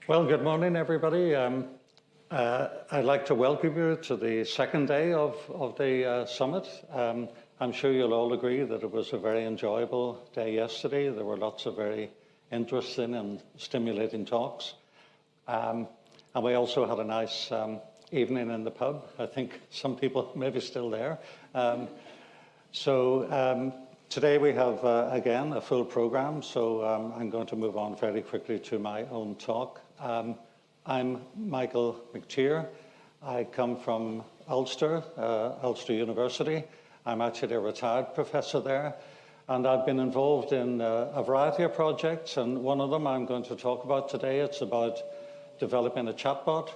Well, good morning, everybody. I'd like to welcome you to the second day of the summit. I'm sure you'll all agree that it was a very enjoyable day yesterday. There were lots of very interesting and stimulating talks. And we also had a nice evening in the pub. I think some people may be still there. Today we have, again, a full program, so I'm going to move on very quickly to my own talk. I'm Michael McTeer. I come from Ulster, Ulster University. I'm actually a retired professor there, and I've been involved in a variety of projects, and one of them I'm going to talk about today. It's about developing a chatbot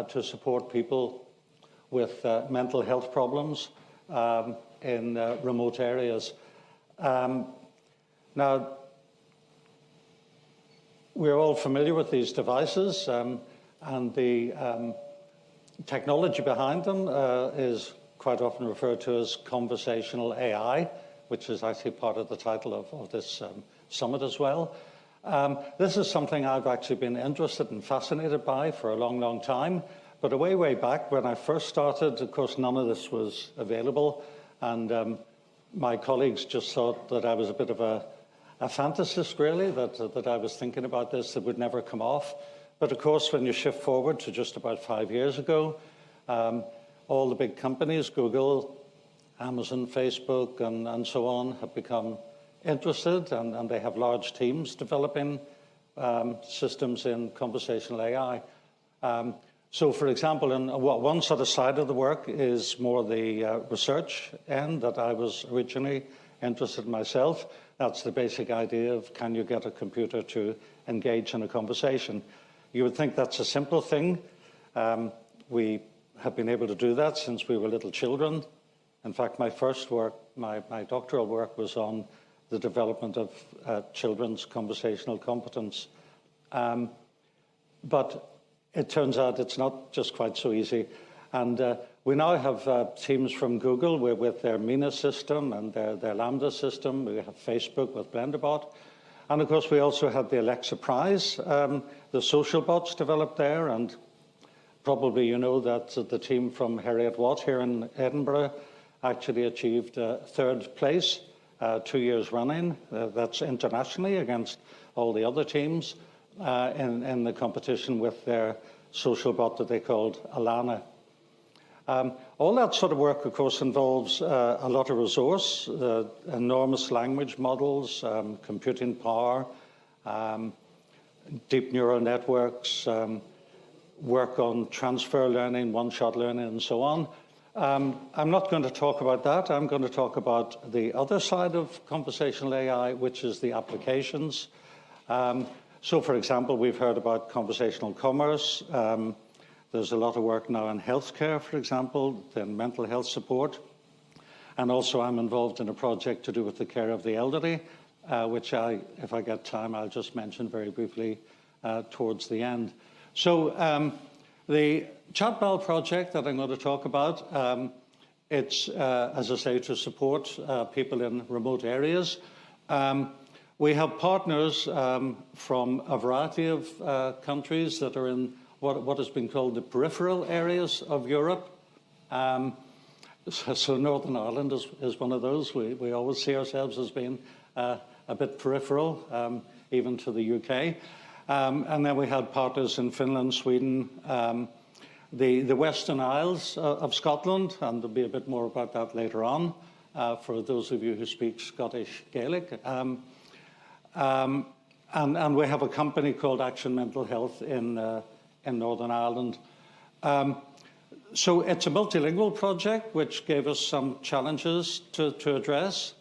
to support people with mental health problems in remote areas. Now, we're all familiar with these devices, and the technology behind them is quite often referred to as conversational AI, which is actually part of the title of this summit as well. This is something I've actually been interested and fascinated by for a long, long time. But way back when I first started, of course, none of this was available, and my colleagues just thought that I was a bit of a fantasist, really, that I was thinking about this that would never come off. But of course, when you shift forward to just about 5 years ago, all the big companies, Google, Amazon, Facebook, and so on, have become interested, and they have large teams developing systems in conversational AI. So, for example, one sort of side of the work is more the research end that I was originally interested in myself. That's the basic idea of, can you get a computer to engage in a conversation? You would think that's a simple thing. We have been able to do that since we were little children. In fact, my first work, my doctoral work, was on the development of children's conversational competence. But it turns out it's not just quite so easy. And we now have teams from Google with their Mina system and their Lambda system. We have Facebook with BlenderBot. And of course, we also had the Alexa Prize, the social bots developed there. And probably you know that the team from Heriot Watt here in Edinburgh actually achieved third place 2 years running. That's internationally against all the other teams in the competition with their social bot that they called Alana. All that sort of work, of course, involves a lot of resource, enormous language models, computing power, deep neural networks, work on transfer learning, one-shot learning, and so on. I'm not going to talk about that. I'm going to talk about the other side of conversational AI, which is the applications. So, for example, we've heard about conversational commerce. There's a lot of work now in healthcare, for example, in mental health support. And also I'm involved in a project to do with the care of the elderly, which if I get time, I'll just mention very briefly towards the end. So the Chatpal project that I'm going to talk about, it's, as I say, to support people in remote areas. We have partners from a variety of countries that are in what has been called the peripheral areas of Europe. So Northern Ireland is one of those. We always see ourselves as being a bit peripheral, even to the UK. And then we had partners in Finland, Sweden, the Western Isles of Scotland, and there'll be a bit more about that later on for those of you who speak Scottish Gaelic. And we have a company called Action Mental Health in Northern Ireland. So it's a multilingual project, which gave us some challenges to address.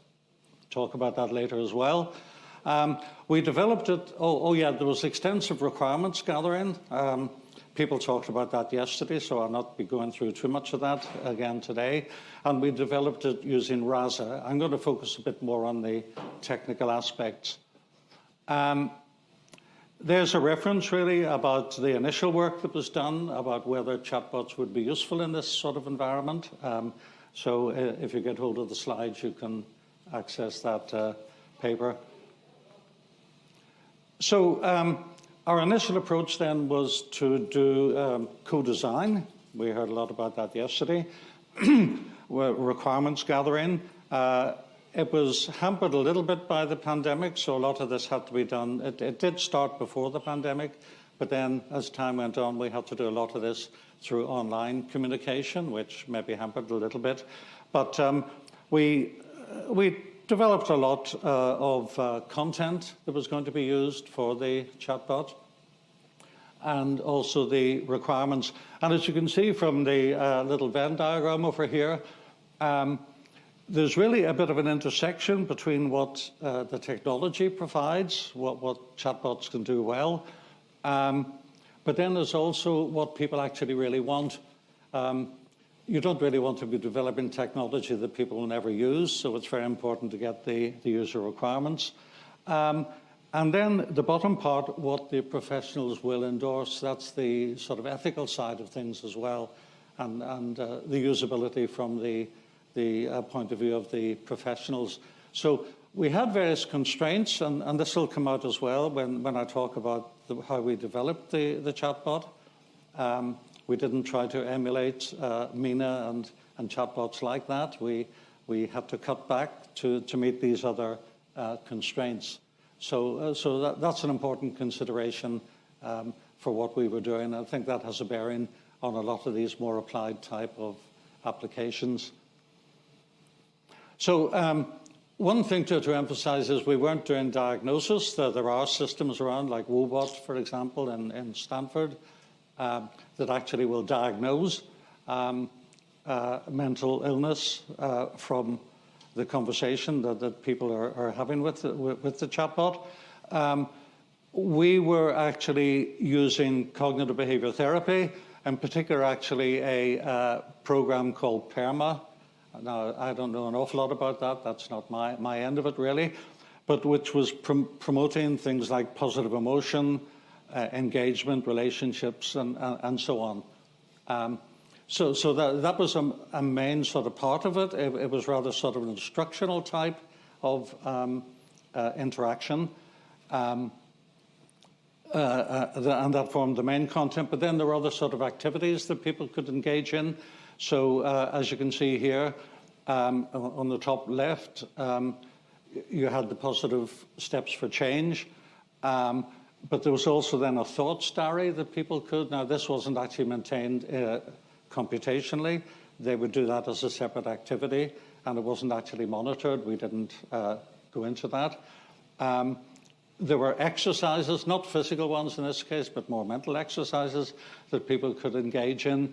Talk about that later as well. We developed it, there was extensive requirements gathering. People talked about that yesterday, so I'll not be going through too much of that again today. And we developed it using Rasa. I'm going to focus a bit more on the technical aspects. There's a reference, really, about the initial work that was done about whether chatbots would be useful in this sort of environment. So if you get hold of the slides, you can access that paper. So Our initial approach then was to do co-design. We heard a lot about that yesterday. Requirements gathering. It was hampered a little bit by the pandemic, so a lot of this had to be done. It did start before the pandemic, but then as time went on, we had to do a lot of this through online communication, which maybe hampered a little bit. But we developed a lot of content that was going to be used for the chatbot, and also the requirements. And as you can see from the little Venn diagram over here, there's really a bit of an intersection between what the technology provides, what chatbots can do well, but then there's also what people actually really want. You don't really want to be developing technology that people will never use, so it's very important to get the user requirements. And then the bottom part, what the professionals will endorse, that's the sort of ethical side of things as well, and the usability from the point of view of the professionals. So we had various constraints, and this will come out as well when I talk about how we developed the chatbot. We didn't try to emulate Mina and chatbots like that. We had to cut back to meet these other constraints. So that's an important consideration for what we were doing. I think that has a bearing on a lot of these more applied type of applications. So one thing to emphasize is we weren't doing diagnosis. There are systems around like Wobot, for example, in Stanford, that actually will diagnose mental illness from the conversation that people are having with the chatbot. We were actually using cognitive behavior therapy, in particular actually a program called PERMA. Now, I don't know an awful lot about that. That's not my end of it, really. But which was promoting things like positive emotion, engagement, relationships, and so on. So that was a main sort of part of it. It was rather sort of an instructional type of interaction. And that formed the main content. But then there were other sort of activities that people could engage in. So as you can see here, on the top left, you had the positive steps for change. But there was also then a thoughts diary that people could. Now, this wasn't actually maintained computationally. They would do that as a separate activity, and it wasn't actually monitored. We didn't go into that. There were exercises, not physical ones in this case, but more mental exercises that people could engage in.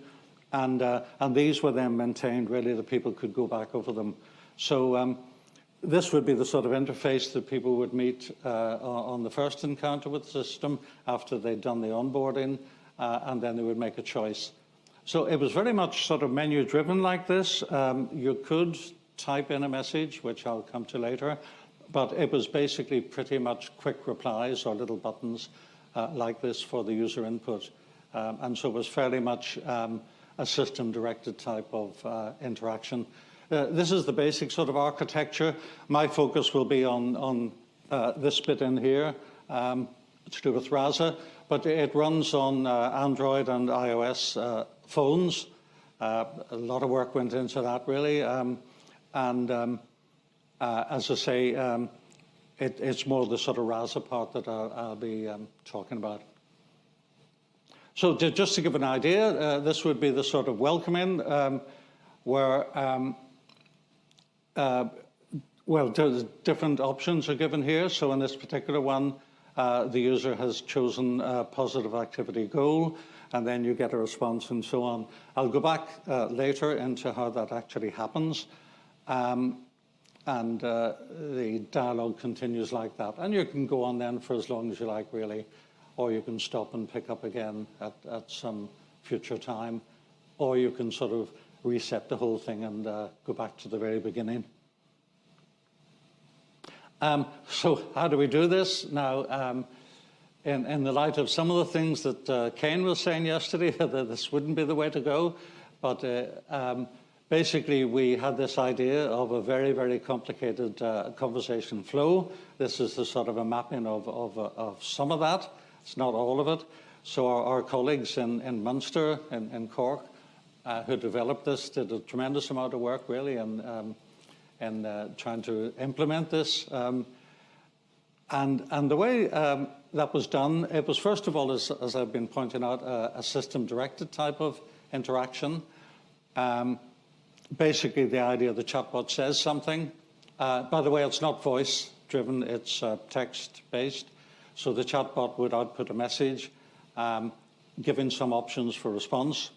And these were then maintained, really, that people could go back over them. So this would be the sort of interface that people would meet on the first encounter with the system after they'd done the onboarding, and then they would make a choice. So it was very much sort of menu-driven like this. You could type in a message, which I'll come to later, but it was basically pretty much quick replies or little buttons like this for the user input. And so it was fairly much a system-directed type of interaction. This is the basic sort of architecture. My focus will be on this bit in here to do with Rasa, but it runs on Android and iOS phones. A lot of work went into that, really. As I say, it's more the sort of Rasa part that I'll be talking about. So just to give an idea, this would be the sort of welcoming where, well, different options are given here. So in this particular one, the user has chosen a positive activity goal, and then you get a response and so on. I'll go back later into how that actually happens. And the dialogue continues like that. And you can go on then for as long as you like, really, or you can stop and pick up again at some future time, or you can sort of reset the whole thing and go back to the very beginning. So how do we do this? Now, in the light of some of the things that Kane was saying yesterday, that this wouldn't be the way to go, but basically we had this idea of a very, very complicated conversation flow. This is the sort of a mapping of some of that. It's not all of it. So our colleagues in Munster, in Cork, who developed this, did a tremendous amount of work, really, in trying to implement this. And the way that was done, it was first of all, as I've been pointing out, a system-directed type of interaction. Basically, the idea the chatbot says something. By the way, it's not voice-driven, it's text-based. So the chatbot would output a message, giving some options for response.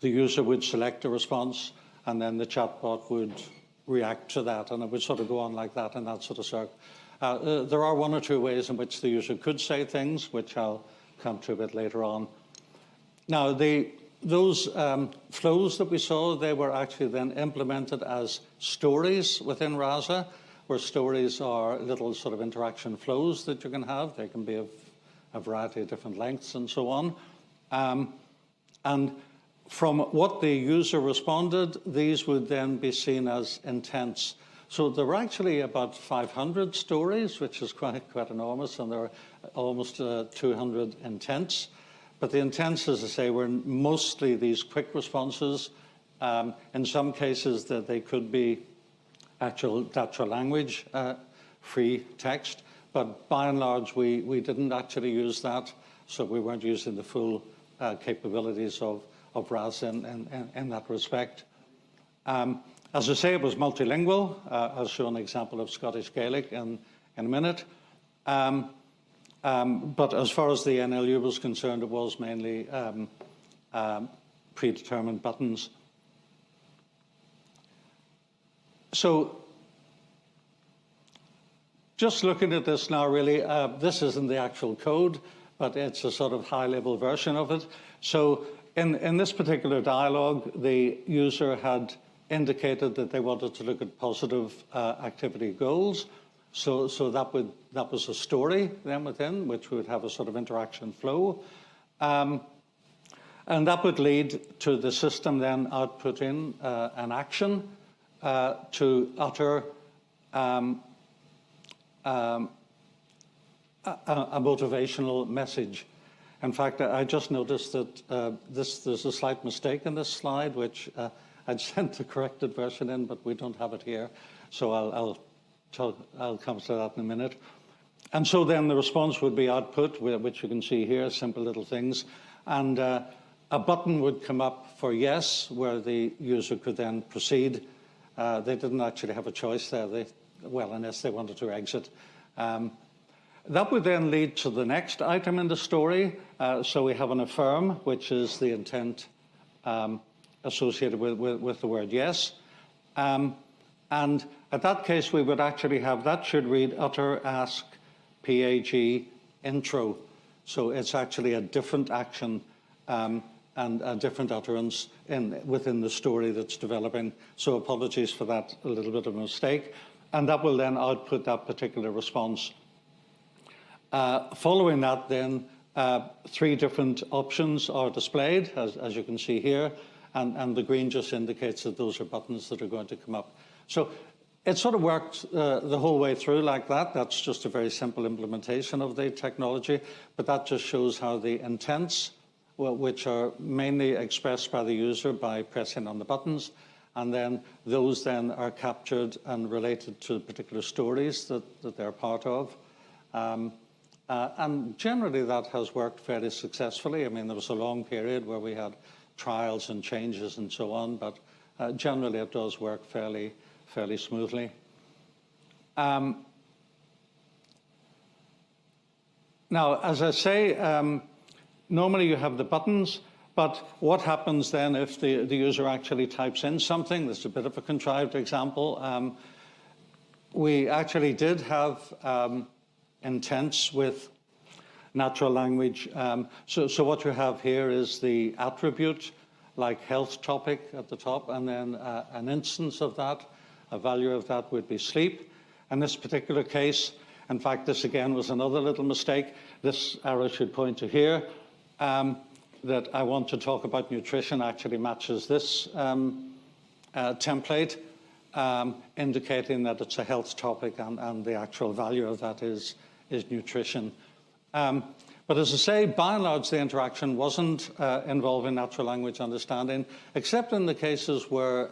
The user would select a response, and then the chatbot would react to that, and it would sort of go on like that in that sort of circle. There are one or two ways in which the user could say things, which I'll come to a bit later on. Now, those flows that we saw, they were actually then implemented as stories within Rasa, where stories are little sort of interaction flows that you can have. They can be of a variety of different lengths and so on. And from what the user responded, these would then be seen as intents. So there were actually about 500 stories, which is quite enormous, and there are almost 200 intents. But the intents, as I say, were mostly these quick responses. In some cases, that they could be actual natural language, free text. But by and large, we didn't actually use that, so we weren't using the full capabilities of Rasa in that respect. As I say, it was multilingual. I'll show an example of Scottish Gaelic in a minute. But as far as the NLU was concerned, it was mainly predetermined buttons. So just looking at this now, really, this isn't the actual code, but it's a sort of high-level version of it. So in this particular dialogue, the user had indicated that they wanted to look at positive activity goals. So that was a story then within, which would have a sort of interaction flow. And that would lead to the system then outputting an action to utter a motivational message. In fact, I just noticed that there's a slight mistake in this slide, which I'd sent the corrected version in, but we don't have it here. So I'll come to that in a minute. And so then the response would be output, which you can see here, simple little things. And a button would come up for yes, where the user could then proceed. They didn't actually have a choice there, well, unless they wanted to exit. That would then lead to the next item in the story. So we have an affirm, which is the intent associated with the word yes. And at that case, we would actually have, that should read utter, ask, PAG, intro. So it's actually a different action and a different utterance within the story that's developing. So apologies for that, a little bit of a mistake. And that will then output that particular response. Following that, then, three different options are displayed, as you can see here. And the green just indicates that those are buttons that are going to come up. So it sort of worked the whole way through like that. That's just a very simple implementation of the technology. But that just shows how the intents, which are mainly expressed by the user by pressing on the buttons, and then those then are captured and related to particular stories that they're part of. And generally that has worked fairly successfully. I mean, there was a long period where we had trials and changes and so on, but generally it does work fairly smoothly. Now, as I say, normally you have the buttons, but what happens then if the user actually types in something? This is a bit of a contrived example. We actually did have intents with natural language. So what you have here is the attribute, like health topic at the top, and then an instance of that, a value of that would be sleep. In this particular case, in fact, this again was another little mistake. This arrow should point to here. That I want to talk about nutrition actually matches this template, indicating that it's a health topic and the actual value of that is nutrition. But But as I say, by and large, the interaction wasn't involving natural language understanding, except in the cases where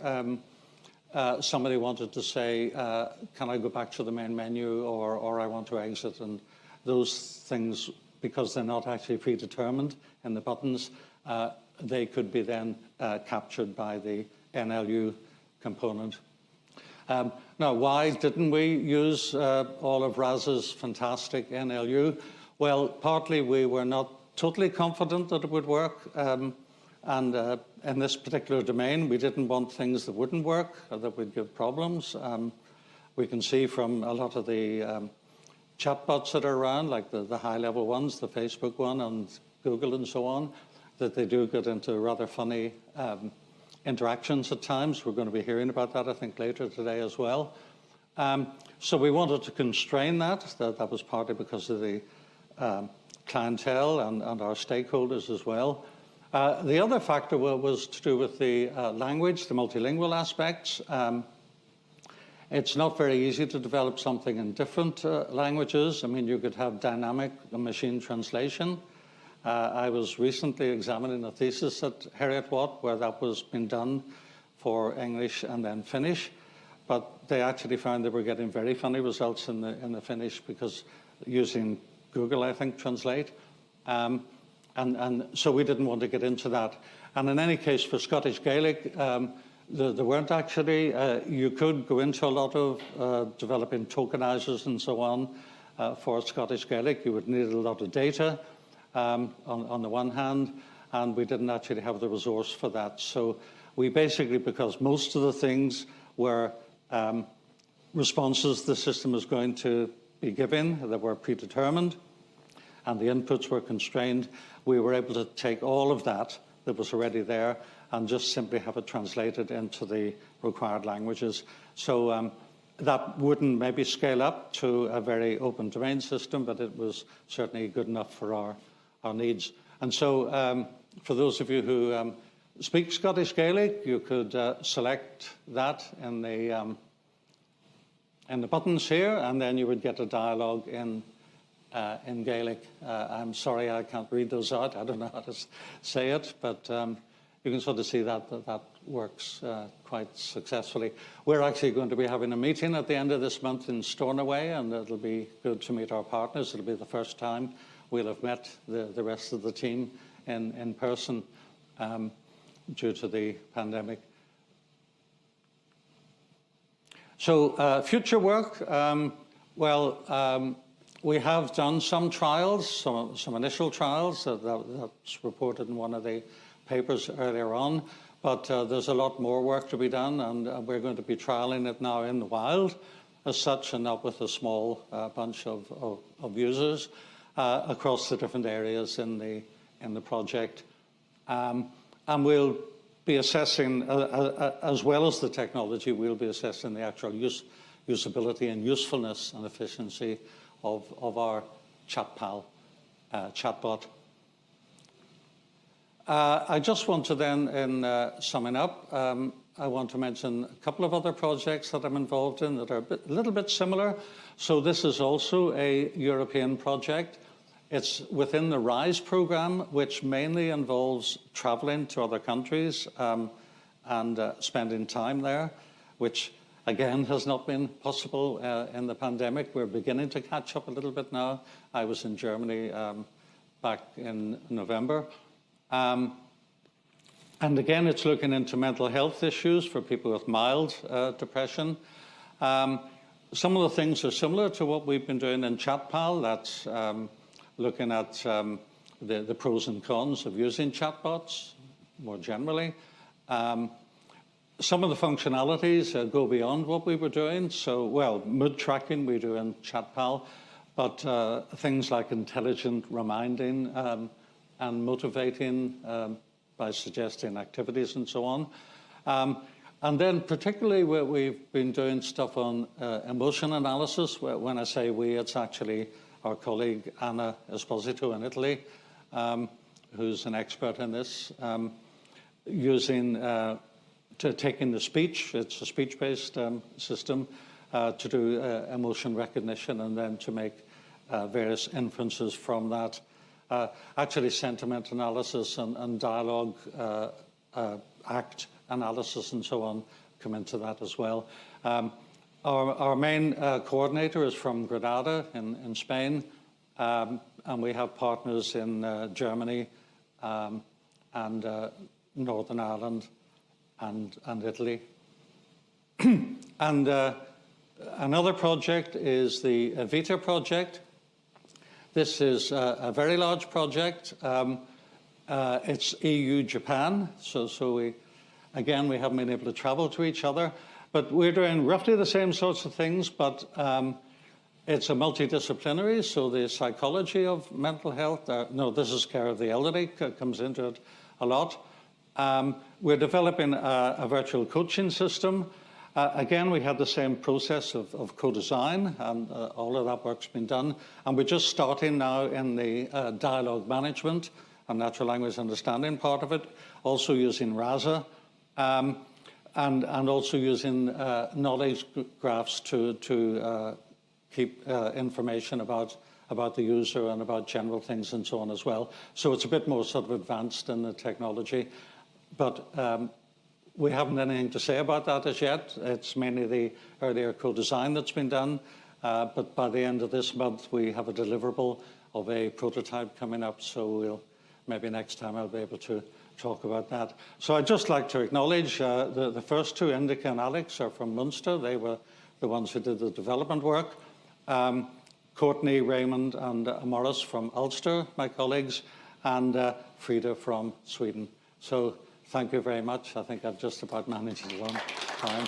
somebody wanted to say, can I go back to the main menu, or I want to exit, and those things, because they're not actually predetermined in the buttons, they could be then captured by the NLU component. Now, why didn't we use all of Rasa's fantastic NLU? Well, partly we were not totally confident that it would work. And in this particular domain, we didn't want things that wouldn't work or that would give problems. We can see from a lot of the chatbots that are around, like the high-level ones, the Facebook one and Google and so on, that they do get into rather funny interactions at times. We're going to be hearing about that, I think, later today as well. So we wanted to constrain that. That was partly because of the clientele and our stakeholders as well. The other factor was to do with the language, the multilingual aspects. It's not very easy to develop something in different languages. I mean, you could have dynamic machine translation. I was recently examining a thesis at Heriot-Watt where that was being done for English and then Finnish, but they actually found they were getting very funny results in the Finnish because using Google, I think, Translate. And so we didn't want to get into that. And in any case, for Scottish Gaelic, there weren't actually, you could go into a lot of developing tokenizers and so on for Scottish Gaelic. You would need a lot of data on the one hand, and we didn't actually have the resource for that. So we basically, because most of the things were responses the system was going to be given that were predetermined, and the inputs were constrained, we were able to take all of that was already there and just simply have it translated into the required languages. So that wouldn't maybe scale up to a very open domain system, but it was certainly good enough for our needs. And so for those of you who speak Scottish Gaelic, you could select that in the buttons here, and then you would get a dialogue in Gaelic. I'm sorry I can't read those out. I don't know how to say it, but you can sort of see that works quite successfully. We're actually going to be having a meeting at the end of this month in Stornoway, and it'll be good to meet our partners. It'll be the first time we'll have met the rest of the team in person due to the pandemic. So future work, we have done some trials, some initial trials. That's reported in one of the papers earlier on. But there's a lot more work to be done, and we're going to be trialing it now in the wild as such, and not with a small bunch of users across the different areas in the project. And we'll be assessing, as well as the technology, we'll be assessing the actual usability and usefulness and efficiency of our Chatpal chatbot. I just want to then, in summing up, I want to mention a couple of other projects that I'm involved in that are a little bit similar. So this is also a European project. It's within the RISE program, which mainly involves traveling to other countries and spending time there, which again has not been possible in the pandemic. We're beginning to catch up a little bit now. I was in Germany back in November. And again, it's looking into mental health issues for people with mild depression. Some of the things are similar to what we've been doing in Chatpal. That's looking at the pros and cons of using chatbots more generally. Some of the functionalities go beyond what we were doing. So, well, mood tracking we do in Chatpal, but things like intelligent reminding and motivating by suggesting activities and so on. And then particularly we've been doing stuff on emotion analysis. When I say we, it's actually our colleague Anna Esposito in Italy, who's an expert in this, taking the speech, it's a speech-based system, to do emotion recognition and then to make various inferences from that Actually, sentiment analysis and dialogue, act analysis and so on come into that as well. Our main coordinator is from Granada in Spain, and we have partners in Germany and Northern Ireland and Italy. And another project is the Vita project. This is a very large project. It's EU-Japan, so we haven't been able to travel to each other, but we're doing roughly the same sorts of things, but it's a multidisciplinary, so the psychology of mental health, this is care of the elderly, comes into it a lot. We're developing a virtual coaching system. Again, we had the same process of co-design, and all of that work's been done. And we're just starting now in the dialogue management and natural language understanding part of it, also using Rasa, and also using knowledge graphs to keep information about the user and about general things and so on as well. So it's a bit more sort of advanced in the technology, but we haven't anything to say about that as yet. It's mainly the earlier co-design that's been done, but by the end of this month, we have a deliverable of a prototype coming up, so maybe next time I'll be able to talk about that. So I'd just like to acknowledge the first two, Indica and Alex, are from Munster. They were the ones who did the development work. Courtney, Raymond, and Morris from Ulster, my colleagues, and Frida from Sweden. So thank you very much. I think I've just about managed it on time.